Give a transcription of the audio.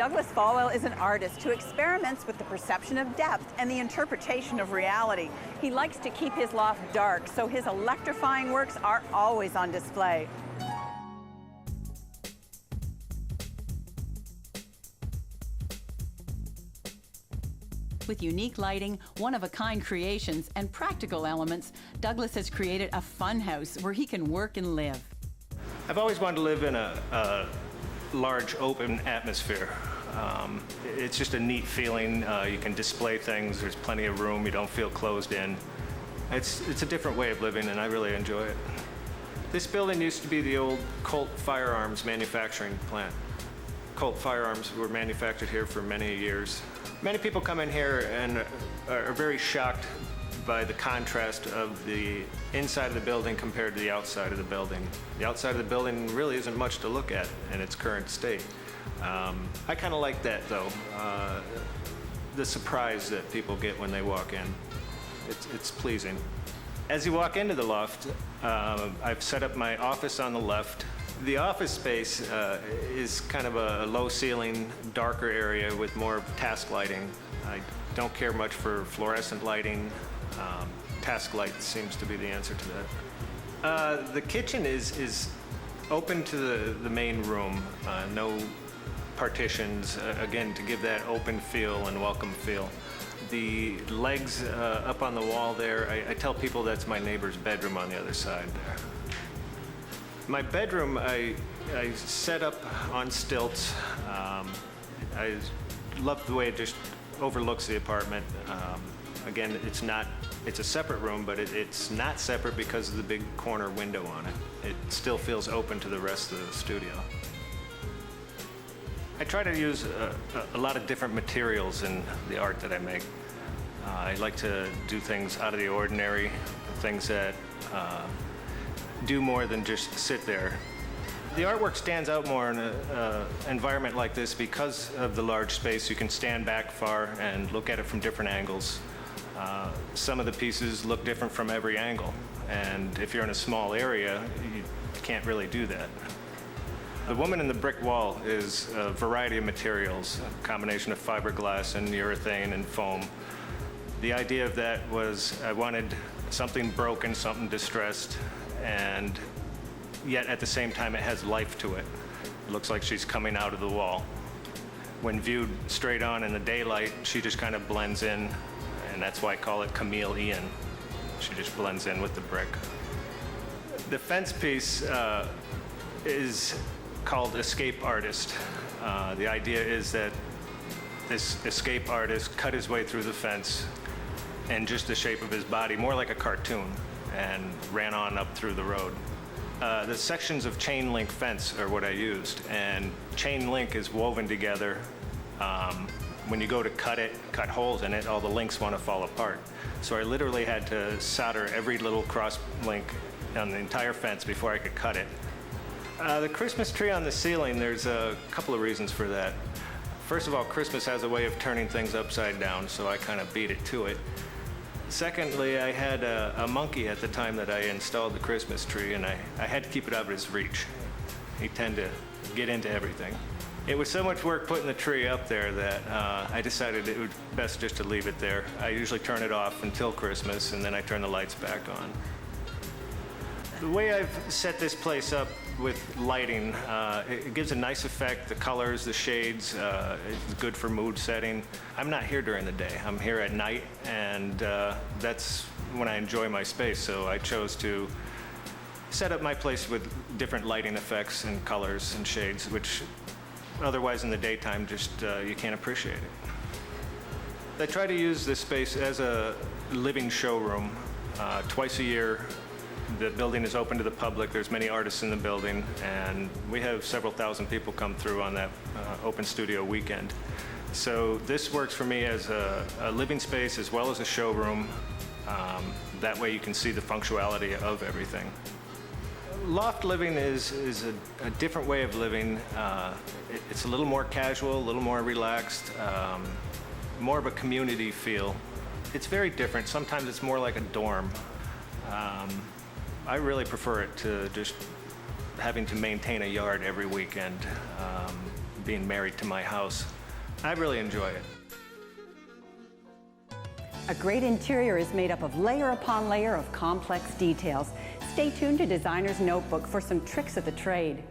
Douglas Falwell is an artist who experiments with the perception of depth and the interpretation of reality. He likes to keep his loft dark, so his electrifying works are always on display. With unique lighting, one-of-a-kind creations, and practical elements, Douglas has created a fun house where he can work and live. I've always wanted to live in a large open atmosphere. It's just a neat feeling. You can display things, there's plenty of room, you don't feel closed in. It's a different way of living and I really enjoy it. This building used to be the old Colt firearms manufacturing plant. Colt firearms were manufactured here for many years. Many people come in here and are very shocked by the contrast of the inside of the building compared to the outside of the building. The outside of the building really isn't much to look at in its current state. I kind of like that though, the surprise that people get when they walk in. It's pleasing. As you walk into the loft, I've set up my office on the left. The office space is kind of a low ceiling, darker area with more task lighting. I don't care much for fluorescent lighting. Task light seems to be the answer to that. The kitchen is open to the main room. No partitions, again, to give that open feel and welcome feel. The legs up on the wall there, I tell people that's my neighbor's bedroom on the other side there. My bedroom, I set up on stilts. I love the way it just overlooks the apartment. Again, it's a separate room, but it's not separate because of the big corner window on it. It still feels open to the rest of the studio. I try to use a lot of different materials in the art that I make. I like to do things out of the ordinary, things that do more than just sit there. The artwork stands out more in an environment like this because of the large space. You can stand back far and look at it from different angles. Some of the pieces look different from every angle, and if you're in a small area, you can't really do that. The Woman in the Brick Wall is a variety of materials, a combination of fiberglass and urethane and foam. The idea of that was I wanted something broken, something distressed, and yet at the same time it has life to it. It looks like she's coming out of the wall. When viewed straight on in the daylight, she just kind of blends in, and that's why I call it chameleon. She just blends in with the brick. The fence piece is called Escape Artist. The idea is that this escape artist cut his way through the fence in just the shape of his body, more like a cartoon, and ran on up through the road. The sections of chain link fence are what I used, and chain link is woven together. When you go to cut it, cut holes in it, all the links want to fall apart. So I literally had to solder every little cross link on the entire fence before I could cut it. The Christmas tree on the ceiling, there's a couple of reasons for that. First of all, Christmas has a way of turning things upside down, so I kind of beat it to it. Secondly, I had a monkey at the time that I installed the Christmas tree, and I had to keep it out of his reach. He tended to get into everything. It was so much work putting the tree up there that I decided it would be best just to leave it there. I usually turn it off until Christmas, and then I turn the lights back on. The way I've set this place up with lighting, it gives a nice effect, the colors, the shades, it's good for mood setting. I'm not here during the day, I'm here at night, and that's when I enjoy my space, so I chose to set up my place with different lighting effects and colors and shades, which otherwise in the daytime just you can't appreciate it. I try to use this space as a living showroom. Twice a year, the building is open to the public. There's many artists in the building, and we have several thousand people come through on that open studio weekend. So this works for me as a living space as well as a showroom. That way you can see the functionality of everything. Loft living is a different way of living. It's a little more casual, a little more relaxed, more of a community feel. It's very different. Sometimes it's more like a dorm. I really prefer it to just having to maintain a yard every weekend. being married to my house. I really enjoy it. A great interior is made up of layer upon layer of complex details. Stay tuned to Designer's Notebook for some tricks of the trade.